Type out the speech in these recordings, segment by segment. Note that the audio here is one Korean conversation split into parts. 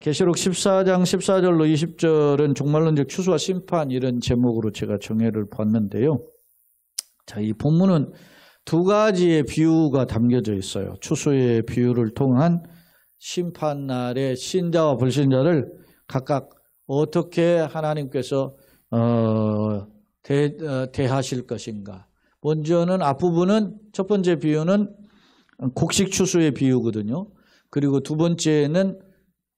계시록 14장 14절로 20절은 종말론적 추수와 심판 이런 제목으로 제가 정해를 봤는데요. 자, 이 본문은 두 가지의 비유가 담겨져 있어요. 추수의 비유를 통한 심판날의 신자와 불신자를 각각 어떻게 하나님께서 대하실 것인가. 먼저는 앞부분은 첫 번째 비유는 곡식 추수의 비유거든요. 그리고 두 번째는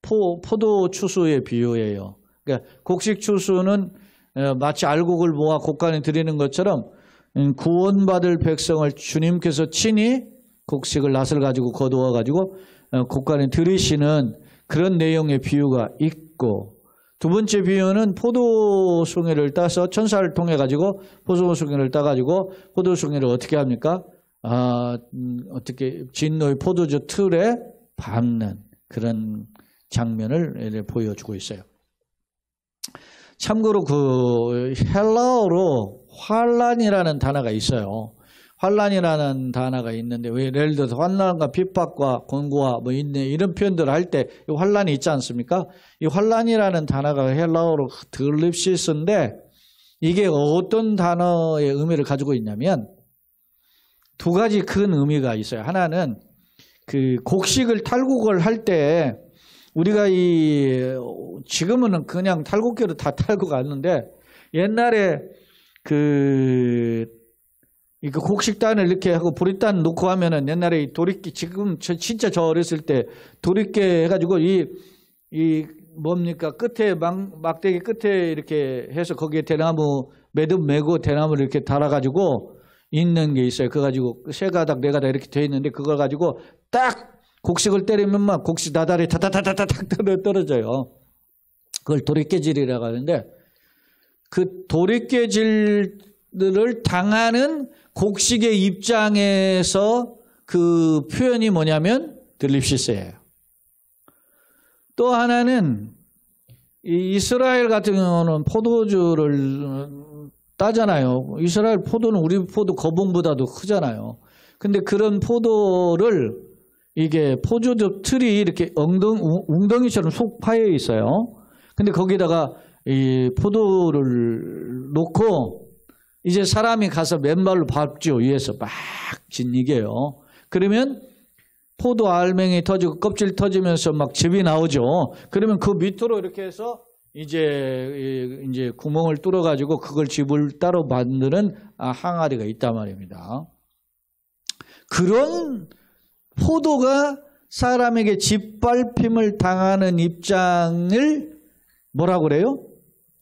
포도 추수의 비유예요. 그러니까 곡식 추수는 마치 알곡을 모아 곡간에 드리는 것처럼 구원받을 백성을 주님께서 친히 곡식을 낫을 가지고 거두어 가지고 곡간에 들이시는 그런 내용의 비유가 있고, 두 번째 비유는 포도송이를 따서 천사를 통해 가지고 포도송이를 따가지고 포도송이를 어떻게 합니까? 어떻게 진노의 포도주 틀에 밟는 그런 장면을 보여주고 있어요. 참고로 그 헬라어로 환란이라는 단어가 있어요. 환란이라는 단어가 있는데, 왜 예를 들어서 환란과 핍박과 권고와 뭐 이런 표현들을 할 때 환란이 있지 않습니까? 이 환란이라는 단어가 헬라어로 들립시스인데, 이게 어떤 단어의 의미를 가지고 있냐면 두 가지 큰 의미가 있어요. 하나는 그 곡식을 탈곡을 할 때 우리가 지금은 그냥 탈곡기로 다 탈고 갔는데, 옛날에 그 곡식단을 이렇게 하고 보리단 놓고 하면은 옛날에 이 도리깨, 지금 진짜 저 어렸을 때 도리깨 해가지고 뭡니까? 끝에 막대기 끝에 이렇게 해서 거기에 대나무 매듭 메고 대나무를 이렇게 달아가지고 있는 게 있어요. 그거 가지고 세 가닥 네 가닥 이렇게 돼 있는데, 그걸 가지고 딱 곡식을 때리면 막 곡식 나달이 타타타타탁 떨어져요. 그걸 도리깨질이라고 하는데, 그 도리깨질을 당하는 곡식의 입장에서 그 표현이 뭐냐면 들립시스예요. 또 하나는 이스라엘 같은 경우는 포도주를 따잖아요. 이스라엘 포도는 우리 포도 거봉보다도 크잖아요. 근데 그런 포도를 이게 포도주 틀이 이렇게 웅덩이처럼 속 파여 있어요. 근데 거기다가 이 포도를 놓고 이제 사람이 가서 맨발로 밟죠. 위에서 막 짓이게요. 그러면 포도 알맹이 터지고 껍질 터지면서 막 즙이 나오죠. 그러면 그 밑으로 이렇게 해서 이제 구멍을 뚫어 가지고 그걸 즙을 따로 만드는 항아리가 있단 말입니다. 그런 포도가 사람에게 짓밟힘을 당하는 입장을 뭐라고 그래요?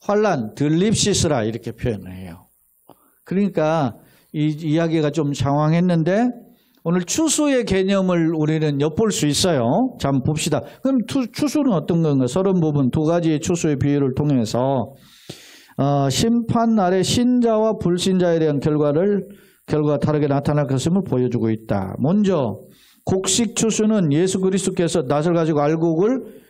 환란, 들립시스라 이렇게 표현을 해요. 그러니까 이 이야기가 좀 장황했는데 오늘 추수의 개념을 우리는 엿볼 수 있어요. 자, 한번 봅시다. 그럼 추수는 어떤 건가? 서론 부분 두 가지의 추수의 비유를 통해서 심판날에 신자와 불신자에 대한 결과가 다르게 나타날 것임을 보여주고 있다. 먼저 곡식 추수는 예수 그리스도께서 낫을 가지고 알곡을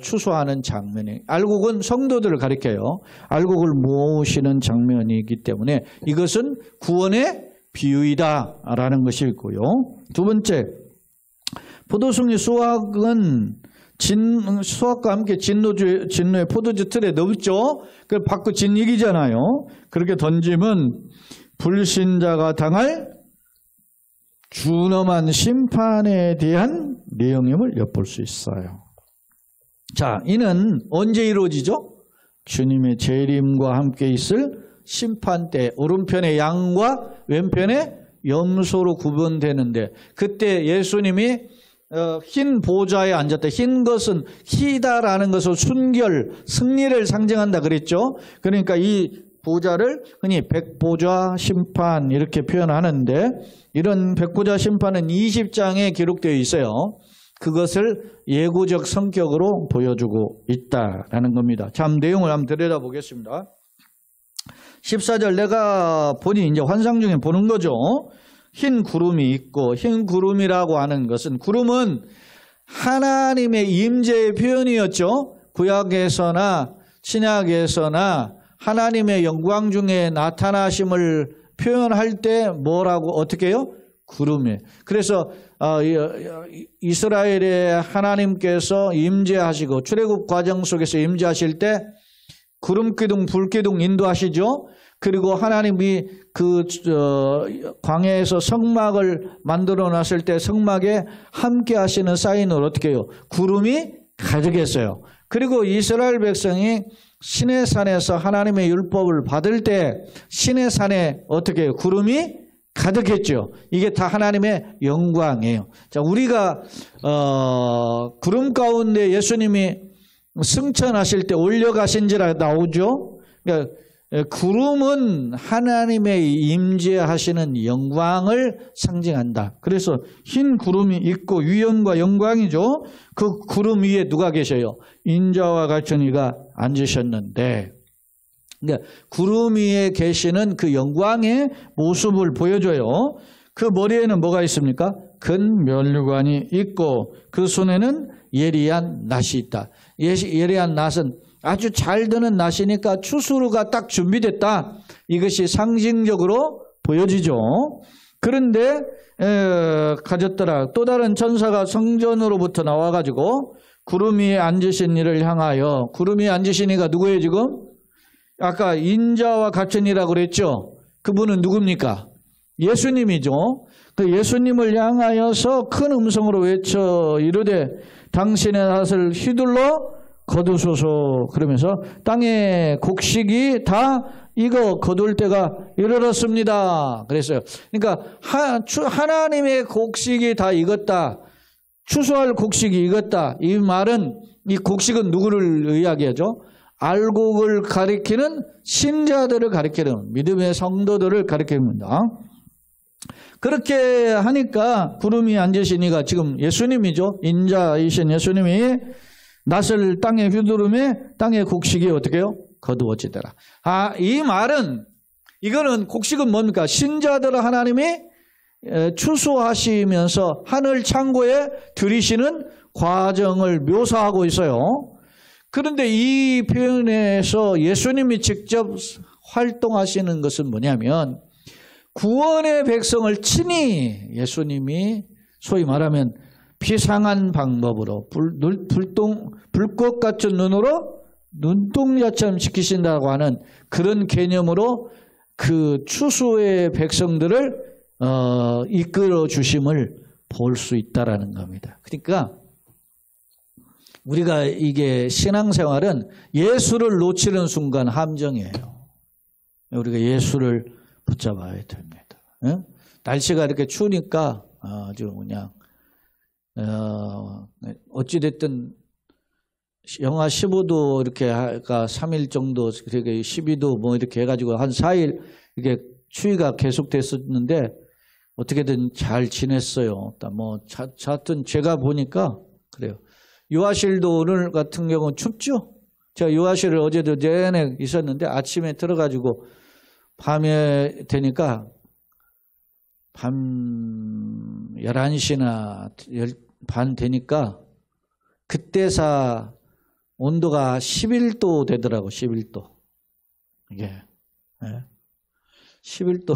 추수하는 장면이, 알곡은 성도들을 가리켜요. 알곡을 모으시는 장면이기 때문에 이것은 구원의 비유이다라는 것이 있고요. 두 번째, 포도송이 수확은 수확과 함께 진노의 포도주 틀에 넣었죠. 그걸 받고 진 이기잖아요. 그렇게 던지면 불신자가 당할 준엄한 심판에 대한 내용임을 엿볼 수 있어요. 자, 이는 언제 이루어지죠? 주님의 재림과 함께 있을 심판 때 오른편의 양과 왼편의 염소로 구분되는데, 그때 예수님이 흰 보좌에 앉았다. 흰 것은 희다라는 것은 순결, 승리를 상징한다 그랬죠. 그러니까 이 보좌를 흔히 백보좌 심판 이렇게 표현하는데, 이런 백보좌 심판은 20장에 기록되어 있어요. 그것을 예고적 성격으로 보여주고 있다라는 겁니다. 참 내용을 한번 들여다보겠습니다. 14절 내가 보니 이제 환상 중에 보는 거죠. 흰 구름이 있고, 흰 구름이라고 하는 것은, 구름은 하나님의 임재의 표현이었죠. 구약에서나 신약에서나 하나님의 영광 중에 나타나심을 표현할 때 뭐라고 어떻게 해요? 구름이에요. 그래서 이스라엘에 하나님께서 임재하시고 출애굽 과정 속에서 임재하실 때 구름 기둥, 불 기둥 인도하시죠. 그리고 하나님이 그 광야에서 성막을 만들어 놨을 때 성막에 함께 하시는 사인을 어떻게 해요? 구름이 가득했어요. 그리고 이스라엘 백성이 시내산에서 하나님의 율법을 받을 때 시내산에 어떻게 해요? 구름이 가득했죠. 이게 다 하나님의 영광이에요. 자, 우리가 구름 가운데 예수님이 승천하실 때 올려가신지라 나오죠. 그러니까 구름은 하나님의 임재하시는 영광을 상징한다. 그래서 흰 구름이 있고 위엄과 영광이죠. 그 구름 위에 누가 계셔요? 인자와 같은 이가 앉으셨는데, 그러니까 구름 위에 계시는 그 영광의 모습을 보여줘요. 그 머리에는 뭐가 있습니까? 큰 면류관이 있고 그 손에는 예리한 낫이 있다. 예리한 낫은 아주 잘 드는 낫이니까 추수가 딱 준비됐다. 이것이 상징적으로 보여지죠. 그런데 가졌더라. 또 다른 천사가 성전으로부터 나와가지고 구름 위에 앉으신 이를 향하여, 구름 위에 앉으신 이가 누구예요 지금? 아까 인자와 같은 이라고 그랬죠. 그분은 누굽니까? 예수님이죠. 그 예수님을 향하여서 큰 음성으로 외쳐 이르되 당신의 낫을 휘둘러 거두소서. 그러면서 땅의 곡식이 다 익어 거둘 때가 이르렀습니다. 그랬어요. 그러니까 하나님의 곡식이 다 익었다. 추수할 곡식이 익었다. 이 말은, 이 곡식은 누구를 이야기하죠? 알곡을 가리키는 신자들을 가리키는 믿음의 성도들을 가리킵니다. 그렇게 하니까 구름이 앉으신 이가 지금 예수님이죠. 인자이신 예수님이 낫을 땅에 휘두르매 땅의 곡식이 어떻게 해요? 거두어지더라. 이 말은, 이거는 곡식은 뭡니까? 신자들을 하나님이 추수하시면서 하늘 창고에 들이시는 과정을 묘사하고 있어요. 그런데 이 표현에서 예수님이 직접 활동하시는 것은 뭐냐면 구원의 백성을 친히 예수님이 소위 말하면 비상한 방법으로 불꽃 같은 눈으로 눈동자처럼 지키신다고 하는 그런 개념으로 그 추수의 백성들을 이끌어 주심을 볼 수 있다라는 겁니다. 그러니까 우리가 이게 신앙생활은 예수를 놓치는 순간 함정이에요. 우리가 예수를 붙잡아야 됩니다. 날씨가 이렇게 추우니까 아주 그냥 어찌됐든 영하 15도 이렇게 할까 3일 정도, 그렇게 12도 뭐 이렇게 해가지고 한 4일 이렇게 추위가 계속됐었는데 어떻게든 잘 지냈어요. 뭐 하여튼 제가 보니까 그래요. 요하실도 오늘 같은 경우는 춥죠. 제가 요하실을 어제도 내내 있었는데 아침에 들어가지고 밤에 되니까 밤 11시나 반 되니까 그때사 온도가 11도 되더라고. 11도. 이게 11도.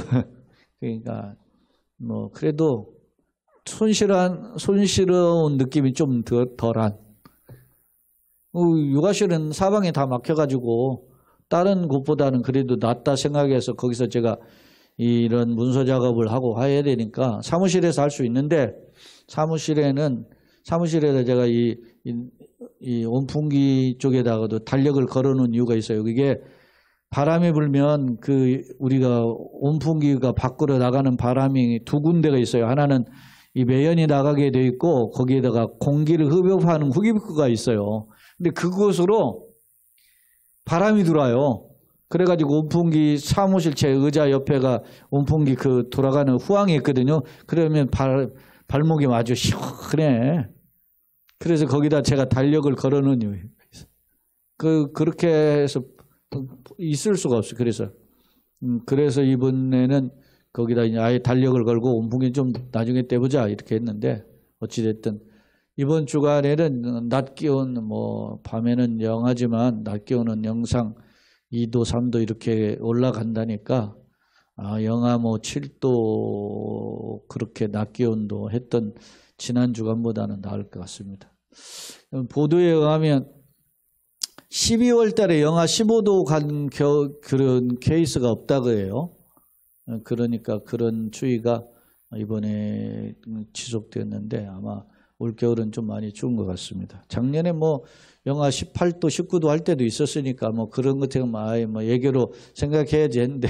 그러니까 뭐 그래도 손시러운 느낌이 좀 덜한. 요가실은 사방에 다 막혀가지고 다른 곳보다는 그래도 낫다 생각해서 거기서 제가 이런 문서 작업을 하고 해야 되니까 사무실에서 할 수 있는데 사무실에다 제가 이 온풍기 쪽에다가도 달력을 걸어놓은 이유가 있어요. 이게 바람이 불면 우리가 온풍기가 밖으로 나가는 바람이 두 군데가 있어요. 하나는 이 매연이 나가게 돼 있고 거기에다가 공기를 흡입하는 흡입구가 있어요. 근데 그곳으로 바람이 들어와요. 그래가지고 온풍기 사무실 제 의자 옆에가 온풍기 돌아가는 후황이 있거든요. 그러면 발목이 아주 시원해. 그래서 거기다 제가 달력을 걸어놓은 이유예요. 그렇게 해서 있을 수가 없어요. 그래서 이번에는 거기다 이제 아예 달력을 걸고 온풍기 좀 나중에 떼보자 이렇게 했는데 어찌됐든 이번 주간에는 낮 기온 밤에는 영하지만 낮 기온은 영상 2도 3도 이렇게 올라간다니까 영하 뭐 7도 그렇게 낮 기온도 했던 지난 주간보다는 나을 것 같습니다. 보도에 의하면 12월 달에 영하 15도 간 그런 케이스가 없다고 해요. 그러니까 그런 추위가 이번에 지속되었는데 아마 올겨울은 좀 많이 추운 것 같습니다. 작년에 뭐 영하 18도, 19도 할 때도 있었으니까 뭐 그런 것들은 뭐 예교로 생각해야지 했는데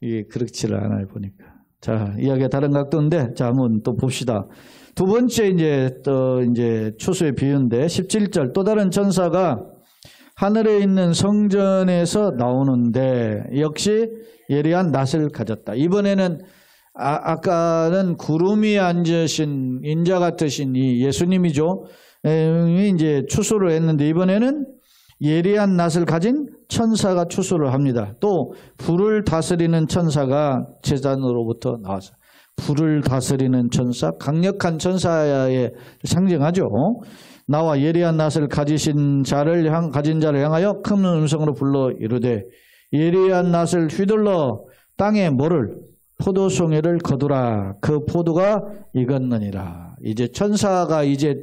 이게 그렇지를 않아요, 보니까. 자, 이야기가 다른 각도인데, 자, 한번 또 봅시다. 두 번째 이제 추수의 비유인데 17절 또 다른 천사가 하늘에 있는 성전에서 나오는데 역시 예리한 낫을 가졌다. 이번에는 아까는 구름이 앉으신 인자 같으신 이 예수님이죠. 이제 추수를 했는데 이번에는 예리한 낫을 가진 천사가 추수를 합니다. 또 불을 다스리는 천사가 제단으로부터 나와서 불을 다스리는 천사, 강력한 천사에 상징하죠. 나와 예리한 낫을 가진 자를 향하여 큰 음성으로 불러 이르되 예리한 낫을 휘둘러 땅에 뭐를 포도송이를 거두라. 그 포도가 익었느니라. 이제 천사가 이제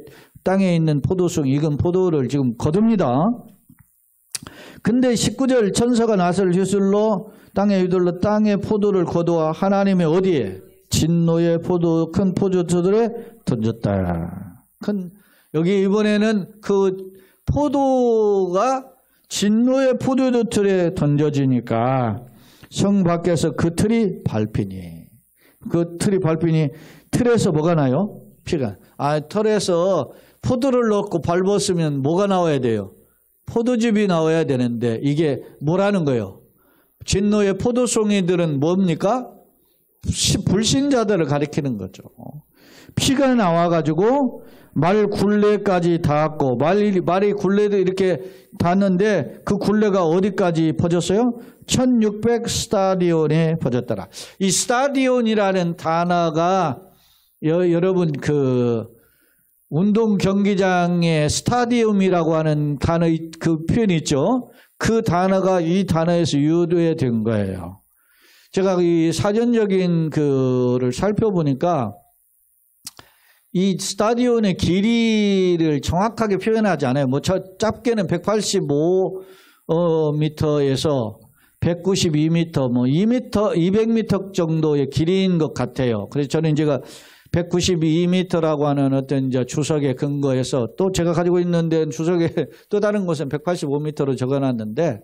땅에 있는 포도송 익은 포도를 지금 거둡니다. 근데 19절 천사가 낫을 휘둘러 땅의 포도를 거두어 하나님의 어디에? 진노의 큰 포도주들에 던졌다. 여기 이번에는 그 포도가 진노의 포도주들에 던져지니까 성 밖에서 그 틀이 밟히니. 그 틀이 밟히니 틀에서 뭐가 나요? 피가. 틀에서 포도를 넣고 밟았으면 뭐가 나와야 돼요? 포도즙이 나와야 되는데 이게 뭐라는 거예요? 진노의 포도송이들은 뭡니까? 불신자들을 가리키는 거죠. 피가 나와가지고 말 굴레까지 닿았고 말이 굴레도 이렇게 닿는데 그 굴레가 어디까지 퍼졌어요? 1600 스타디온에 퍼졌더라. 이 스타디온이라는 단어가 여러분 그 운동 경기장에 스타디움이라고 하는 단어 그 표현이 있죠. 그 단어가 이 단어에서 유래된 거예요. 제가 이 사전적인 그를 살펴보니까 이 스타디온의 길이를 정확하게 표현하지 않아요. 뭐 짧게는 185m에서 192m, 뭐 200m 정도의 길이인 것 같아요. 그래서 저는 제가 192m라고 하는 어떤 이제 주석에 근거해서 또 제가 가지고 있는 데는 주석에 또 다른 곳은 185m로 적어놨는데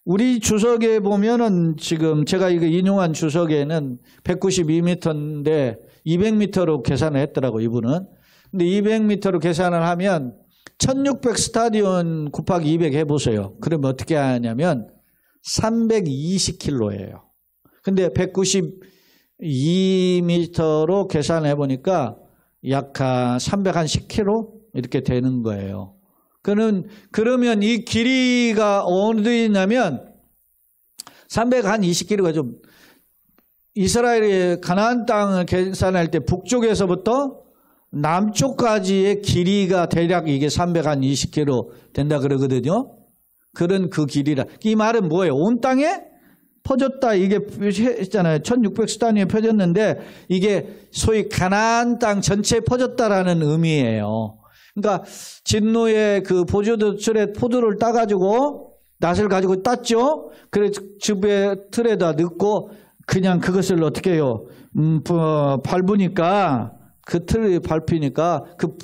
우리 주석에 보면은 지금 제가 이거 인용한 주석에는 192m인데 200m로 계산을 했더라고 이분은. 근데 200m로 계산을 하면 1600 스타디온 곱하기 200 해보세요. 그러면 어떻게 하냐면 320km예요. 근데 192m로 계산해 보니까 약 한 310km 이렇게 되는 거예요. 그러면 이 길이가 어디 있냐면 320km가 좀 이스라엘의 가나안 땅을 계산할 때 북쪽에서부터 남쪽까지의 길이가 대략 이게 320km 된다 그러거든요. 그런 그 길이라. 이 말은 뭐예요? 온 땅에 퍼졌다 이게 했잖아요. 1600 스타디온에 퍼졌는데 이게 소위 가나안 땅 전체에 퍼졌다라는 의미예요. 그러니까 진노의 그 보조들의 포도를 따가지고 낫을 가지고 땄죠. 그래서 즙에 틀에다 넣고 그냥 그것을 어떻게 해요? 밟으니까 그 틀이 밟히니까 그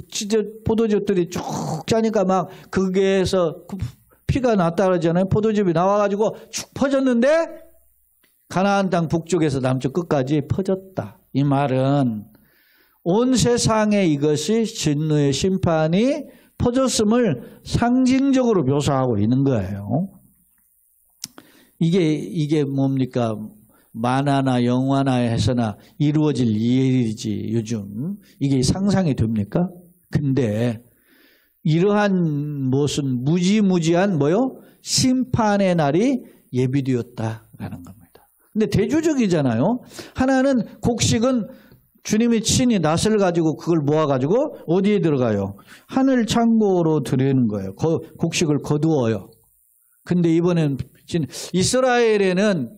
포도즙들이 쭉 짜니까 막 그게서 피가 났다 그러잖아요. 포도즙이 나와가지고 쭉 퍼졌는데 가나안 땅 북쪽에서 남쪽 끝까지 퍼졌다. 이 말은 온 세상에 이것이 진노의 심판이 퍼졌음을 상징적으로 묘사하고 있는 거예요. 이게 뭡니까? 만화나 영화나 해서나 이루어질 일이지 요즘. 이게 상상이 됩니까? 근데 이러한 무슨 무지무지한 뭐요? 심판의 날이 예비되었다라는 겁니다. 근데 대조적이잖아요. 하나는 곡식은 주님이 친히 낫을 가지고 그걸 모아가지고 어디에 들어가요? 하늘 창고로 들이는 거예요. 곡식을 거두어요. 근데 이번엔 이스라엘에는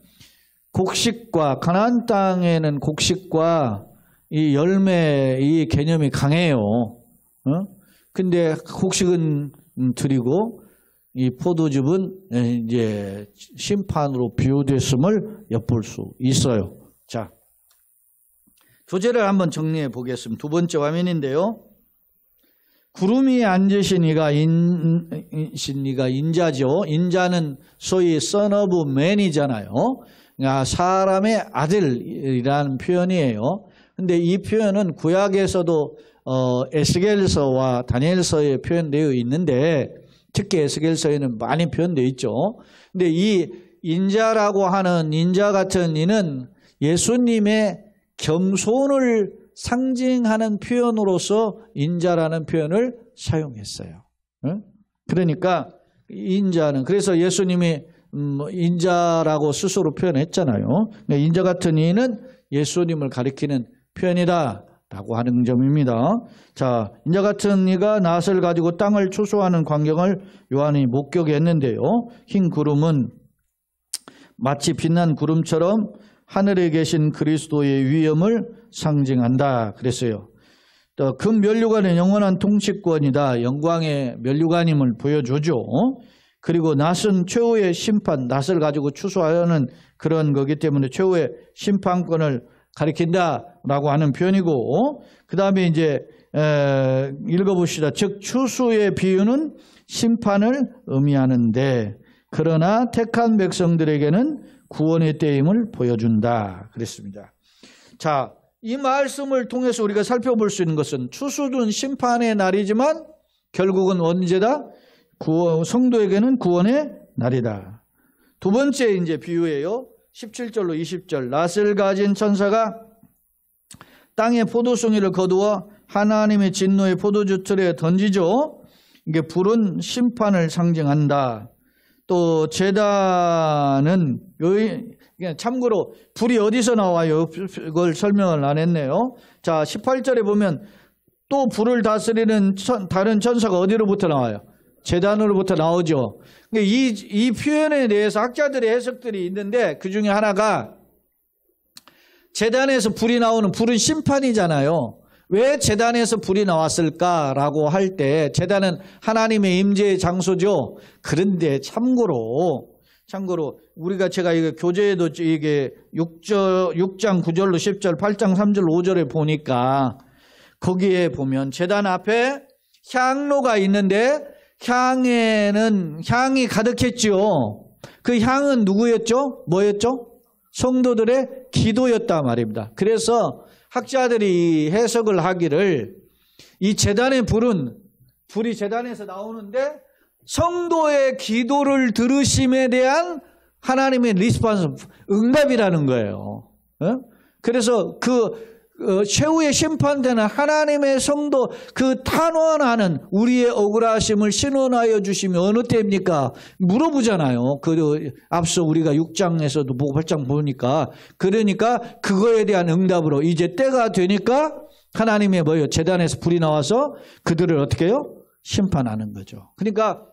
곡식과 가나안 땅에는 곡식과 이 열매 이 개념이 강해요. 근데 곡식은 드리고 이 포도즙은 이제 심판으로 비유됐음을 엿볼 수 있어요. 자, 교재를 한번 정리해 보겠습니다. 두 번째 화면인데요. 구름 위에 앉으신 이가 인자죠. 인자는 소위 son of man이잖아요. 그러니까 사람의 아들이라는 표현이에요. 근데 이 표현은 구약에서도 에스겔서와 다니엘서에 표현되어 있는데 특히 에스겔서에는 많이 표현되어 있죠. 근데 이 인자라고 하는 인자 같은 이는 예수님의 겸손을 상징하는 표현으로서 인자라는 표현을 사용했어요. 그러니까 인자는 그래서 예수님이 인자라고 스스로 표현했잖아요. 인자 같은 이는 예수님을 가리키는 표현이다 라고 하는 점입니다. 자, 인자 같은 이가 낫을 가지고 땅을 추수하는 광경을 요한이 목격했는데요. 흰 구름은 마치 빛난 구름처럼 하늘에 계신 그리스도의 위엄을 상징한다 그랬어요. 또 그 면류관은 영원한 통치권이다. 영광의 면류관임을 보여주죠. 그리고 낫은 최후의 심판, 낫을 가지고 추수하려는 그런 거기 때문에 최후의 심판권을 가리킨다라고 하는 표현이고, 그 다음에 이제 읽어봅시다. 즉 추수의 비유는 심판을 의미하는데 그러나 택한 백성들에게는 구원의 때임을 보여준다 그랬습니다. 자, 이 말씀을 통해서 우리가 살펴볼 수 있는 것은 추수는 심판의 날이지만 결국은 언제다? 성도에게는 구원의 날이다. 두 번째 이제 비유예요. 17절로 20절. 낫을 가진 천사가 땅에 포도송이를 거두어 하나님의 진노의 포도주 틀에 던지죠. 이게 불은 심판을 상징한다. 또 제단은 참고로 불이 어디서 나와요? 그걸 설명을 안 했네요. 자, 18절에 보면 또 불을 다스리는 다른 천사가 어디로부터 나와요? 제단으로부터 나오죠. 이 표현에 대해서 학자들의 해석들이 있는데 그 중에 하나가 제단에서 불이 나오는 불은 심판이잖아요. 왜 제단에서 불이 나왔을까라고 할 때 제단은 하나님의 임재의 장소죠. 그런데 참고로 제가 이거 교재에도 이게 6장 9절로 10절, 8장 3절, 5절에 보니까 거기에 보면 제단 앞에 향로가 있는데 향에는 향이 가득했지요. 그 향은 누구였죠? 뭐였죠? 성도들의 기도였단 말입니다. 그래서 학자들이 해석을 하기를 이 제단의 불이 제단에서 나오는데 성도의 기도를 들으심에 대한 하나님의 리스폰스, 응답이라는 거예요. 그래서 최후의 심판되는 하나님의 성도 그 탄원하는 우리의 억울하심을 신원하여 주시면 어느 때입니까? 물어보잖아요. 앞서 우리가 6장에서도 보고 8장 보니까 그러니까 그거에 대한 응답으로 이제 때가 되니까 하나님의 제단에서 불이 나와서 그들을 어떻게 해요? 심판하는 거죠. 그러니까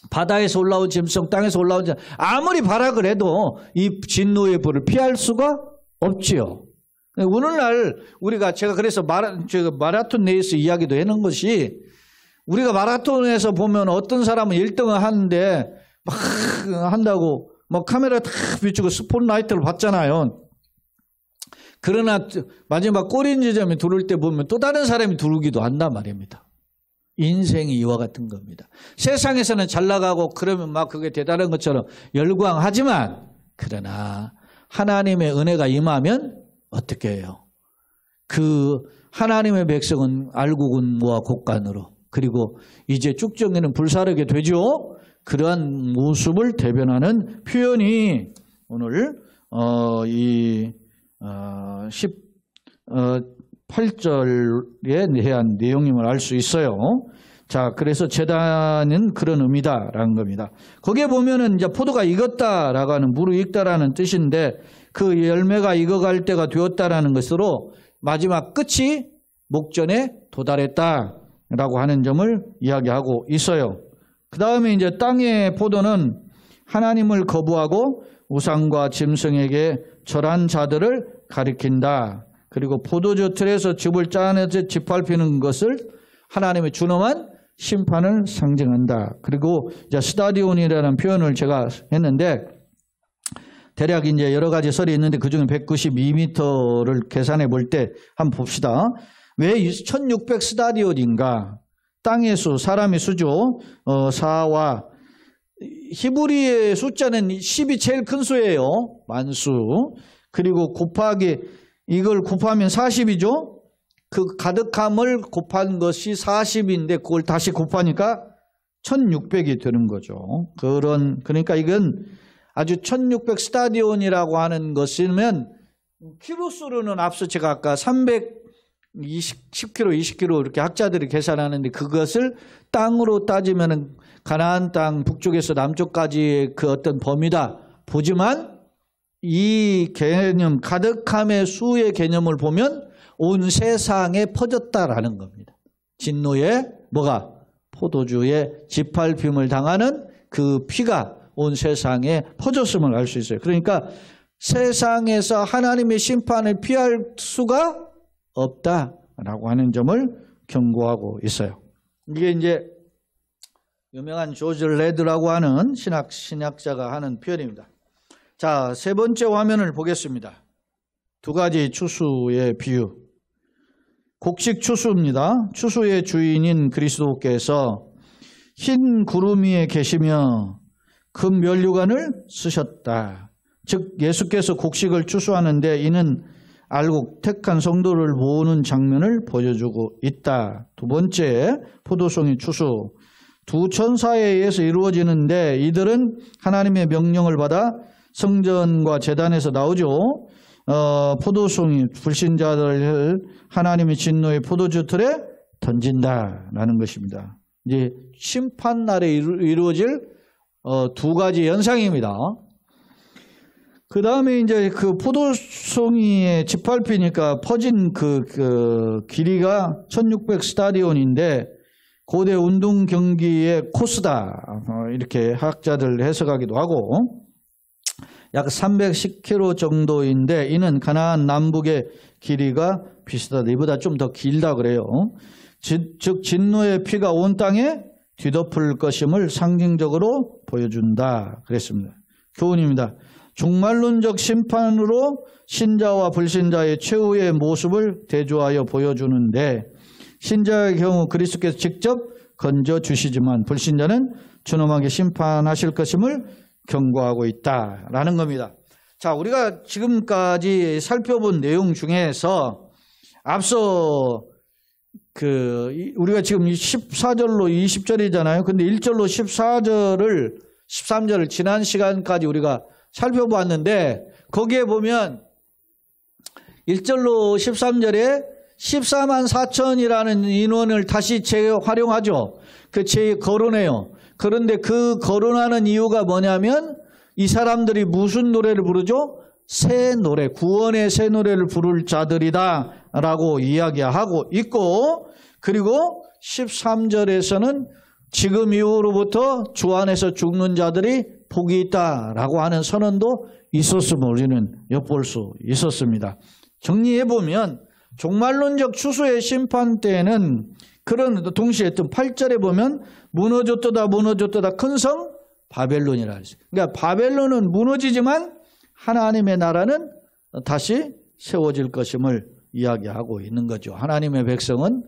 바다에서 올라온 짐승, 땅에서 올라온 짐승 아무리 발악을 해도 이 진노의 불을 피할 수가 없지요. 오늘날 제가 그래서 마라톤 레이스 이야기도 해놓은 것이 우리가 마라톤에서 보면 어떤 사람은 1등을 하는데 막 한다고 막 카메라 다 비추고 스포트라이트를 받잖아요. 그러나 마지막 골인 지점에 들어올 때 보면 또 다른 사람이 들어오기도 한단 말입니다. 인생이 이와 같은 겁니다. 세상에서는 잘 나가고 그러면 막 그게 대단한 것처럼 열광하지만 그러나 하나님의 은혜가 임하면 어떻게 해요? 그 하나님의 백성은 알곡은무와 곡간으로 그리고 이제 쭉정이는 불사르게 되죠. 그러한 모습을 대변하는 표현이 오늘 이 18절에 대한 내용임을 알 수 있어요. 자, 그래서 제단은 그런 의미다라는 겁니다. 거기에 보면은 이제 포도가 익었다라고 하는 무르익다라는 뜻인데 그 열매가 익어갈 때가 되었다라는 것으로 마지막 끝이 목전에 도달했다라고 하는 점을 이야기하고 있어요. 그 다음에 이제 땅의 포도는 하나님을 거부하고 우상과 짐승에게 절한 자들을 가리킨다. 그리고 포도주 틀에서 즙을 짜내서 짓밟히는 것을 하나님의 준엄한 심판을 상징한다. 그리고 이제 스타디온이라는 표현을 제가 했는데 대략 이제 여러 가지 설이 있는데 그중에 192m를 계산해 볼 때 한번 봅시다. 왜 1600 스타디온인가? 땅의 수, 사람의 수죠. 4와 히브리의 숫자는 10이 제일 큰 수예요. 만수. 그리고 곱하기 이걸 곱하면 40이죠. 그 가득함을 곱한 것이 40인데 그걸 다시 곱하니까 1600이 되는 거죠. 그러니까 이건 아주 1600 스타디온이라고 하는 것이면 키로수로는 앞서 제가 아까 10km, 20km 이렇게 학자들이 계산하는데 그것을 땅으로 따지면 가나안 땅 북쪽에서 남쪽까지의 그 어떤 범위다 보지만 이 개념 가득함의 수의 개념을 보면 온 세상에 퍼졌다라는 겁니다. 진노의 뭐가? 포도주의 짓밟힘을 당하는 그 피가 온 세상에 퍼졌음을 알 수 있어요. 그러니까 세상에서 하나님의 심판을 피할 수가 없다라고 하는 점을 경고하고 있어요. 이게 이제 유명한 조지 레드라고 하는 신학자가 하는 표현입니다. 자, 세 번째 화면을 보겠습니다. 두 가지 추수의 비유. 곡식 추수입니다. 추수의 주인인 그리스도께서 흰 구름 위에 계시며 큰 면류관을 쓰셨다. 즉 예수께서 곡식을 추수하는데 이는 알곡 택한 성도를 모으는 장면을 보여주고 있다. 두 번째 포도송이 추수. 두 천사에 의해서 이루어지는데 이들은 하나님의 명령을 받아 성전과 제단에서 나오죠. 포도송이 불신자들을 하나님의 진노의 포도주 틀에 던진다라는 것입니다. 이제 심판날에 이루어질 두 가지 현상입니다. 그 다음에 이제 그 포도송이에 짓밟히니까 퍼진 그 길이가 1600 스타디온인데 고대 운동 경기의 코스다. 이렇게 학자들 해석하기도 하고 약 310km 정도인데 이는 가나안 남북의 길이가 비슷하다. 이보다 좀 더 길다 그래요. 즉 진노의 피가 온 땅에 뒤덮을 것임을 상징적으로 보여준다 그랬습니다. 교훈입니다. 종말론적 심판으로 신자와 불신자의 최후의 모습을 대조하여 보여주는데 신자의 경우 그리스도께서 직접 건져주시지만 불신자는 준엄하게 심판하실 것임을 경고하고 있다라는 겁니다. 자, 우리가 지금까지 살펴본 내용 중에서 앞서 우리가 지금 14절로 20절이잖아요. 근데 1절로 13절을 지난 시간까지 우리가 살펴보았는데 거기에 보면 1절로 13절에 14만 4천이라는 인원을 다시 재활용하죠. 재거론해요. 그런데 그 거론하는 이유가 뭐냐면 이 사람들이 무슨 노래를 부르죠? 새 노래, 구원의 새 노래를 부를 자들이다 라고 이야기하고 있고 그리고 13절에서는 지금 이후로부터 주 안에서 죽는 자들이 복이 있다라고 하는 선언도 있었음을 우리는 엿볼 수 있었습니다. 정리해보면 종말론적 추수의 심판 때에는 그런 동시에 8절에 보면 무너졌도다 큰 성 바벨론이라 했어요. 그러니까 바벨론은 무너지지만 하나님의 나라는 다시 세워질 것임을 이야기하고 있는 거죠. 하나님의 백성은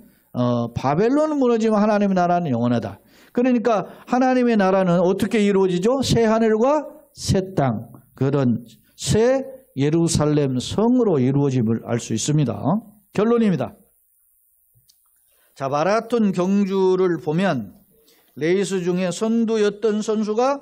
바벨론은 무너지면 하나님의 나라는 영원하다. 그러니까 하나님의 나라는 어떻게 이루어지죠? 새 하늘과 새 땅, 그런 새 예루살렘 성으로 이루어짐을 알 수 있습니다. 결론입니다. 자, 마라톤 경주를 보면 레이스 중에 선두였던 선수가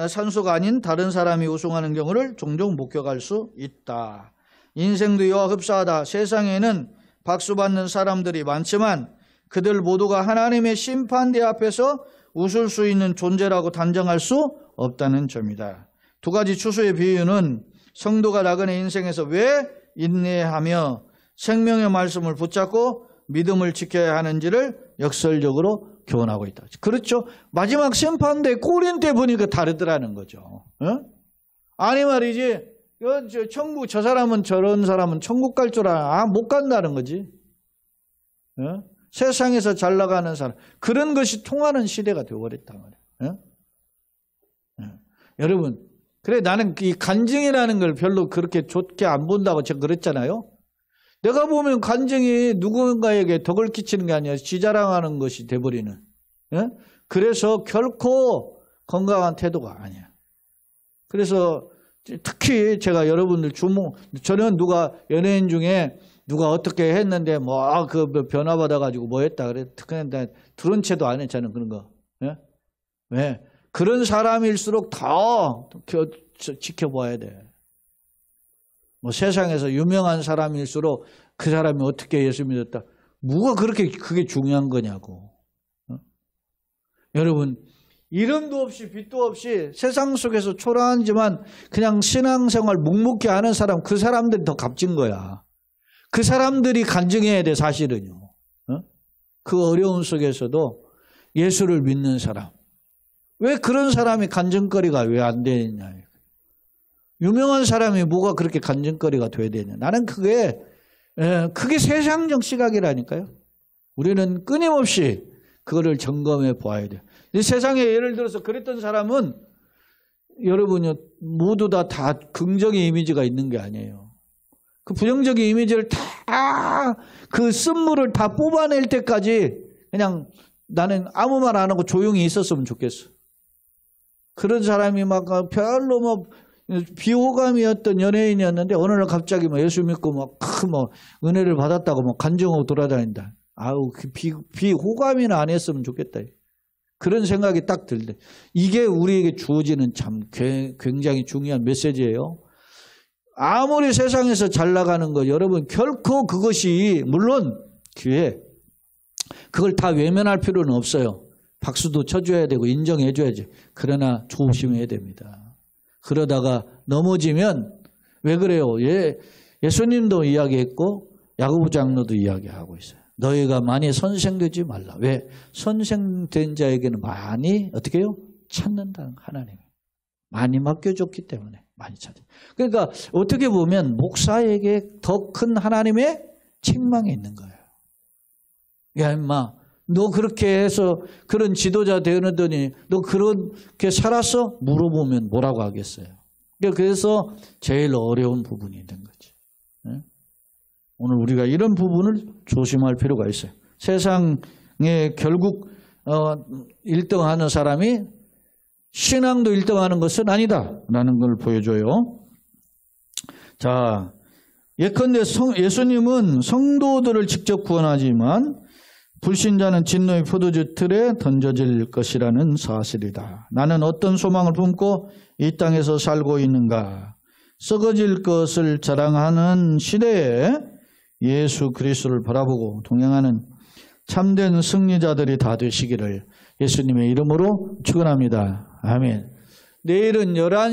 선수가 아닌 다른 사람이 우승하는 경우를 종종 목격할 수 있다. 인생도 이와 흡사하다. 세상에는 박수받는 사람들이 많지만 그들 모두가 하나님의 심판대 앞에서 웃을 수 있는 존재라고 단정할 수 없다는 점이다. 두 가지 추수의 비유는 성도가 나그네 인생에서 왜 인내하며 생명의 말씀을 붙잡고 믿음을 지켜야 하는지를 역설적으로 교훈하고 있다. 그렇죠? 마지막 심판대 꼬린 때 보니까 다르더라는 거죠. 아니 말이지. 천국 저 사람은 저런 사람은 천국 갈 줄 알아. 못 간다는 거지. 세상에서 잘 나가는 사람. 그런 것이 통하는 시대가 되어버렸단 말이에요. 여러분, 그래 나는 이 간증이라는 걸 별로 그렇게 좋게 안 본다고 제가 그랬잖아요. 내가 보면 간증이 누군가에게 덕을 끼치는 게 아니라 지자랑하는 것이 돼버리는. 그래서 결코 건강한 태도가 아니야. 그래서 특히 제가 여러분들 저는 누가 연예인 중에 누가 어떻게 했는데 그 변화 받아가지고 뭐 했다 그래. 특히 들은 채도 안 했잖아요. 그런 거. 왜? 그런 사람일수록 더 지켜봐야 돼. 세상에서 유명한 사람일수록 그 사람이 어떻게 예수 믿었다. 뭐가 그렇게 그게 중요한 거냐고. 여러분, 이름도 없이 빛도 없이 세상 속에서 초라하지만 그냥 신앙생활 묵묵히 하는 사람, 그 사람들이 더 값진 거야. 그 사람들이 간증해야 돼, 사실은요. 그 어려움 속에서도 예수를 믿는 사람. 왜 그런 사람이 간증거리가 왜 안 되느냐. 유명한 사람이 뭐가 그렇게 간증거리가 돼야 되냐. 나는 그게 세상적 시각이라니까요. 우리는 끊임없이 그거를 점검해 보아야 돼요. 세상에 예를 들어서 그랬던 사람은 여러분이 모두 다 긍정의 이미지가 있는 게 아니에요. 그 부정적인 이미지를 다 그 쓴물을 다 뽑아낼 때까지 그냥 나는 아무 말 안 하고 조용히 있었으면 좋겠어. 그런 사람이 막 별로 비호감이었던 연예인이었는데 어느 날 갑자기 예수 믿고 은혜를 받았다고 간증하고 돌아다닌다. 아우 그 비호감이나 안 했으면 좋겠다. 그런 생각이 딱 들대. 이게 우리에게 주어지는 참 굉장히 중요한 메시지예요. 아무리 세상에서 잘 나가는 거 여러분 결코 그것이 물론 기회 그걸 다 외면할 필요는 없어요. 박수도 쳐줘야 되고 인정해줘야지. 그러나 조심해야 됩니다. 그러다가 넘어지면 왜 그래요? 예수님도 이야기했고 야고보 장로도 이야기하고 있어요. 너희가 많이 선생되지 말라. 왜? 선생된 자에게는 많이 어떻게 해요? 찾는다는 하나님. 많이 맡겨줬기 때문에 많이 찾아. 그러니까 어떻게 보면 목사에게 더 큰 하나님의 책망이 있는 거예요. 야 임마 너 그렇게 해서 그런 지도자 되었더니 너 그렇게 살았어? 물어보면 뭐라고 하겠어요. 그래서 제일 어려운 부분이 있는 거지. 오늘 우리가 이런 부분을 조심할 필요가 있어요. 세상에 결국 1등하는 사람이 신앙도 1등하는 것은 아니다라는 걸 보여줘요. 자, 예컨대 예수님은 성도들을 직접 구원하지만 불신자는 진노의 포도주 틀에 던져질 것이라는 사실이다. 나는 어떤 소망을 품고 이 땅에서 살고 있는가? 썩어질 것을 자랑하는 시대에 예수 그리스도를 바라보고 동행하는 참된 승리자들이 다 되시기를 예수님의 이름으로 축원합니다. 아멘. 내일은 11시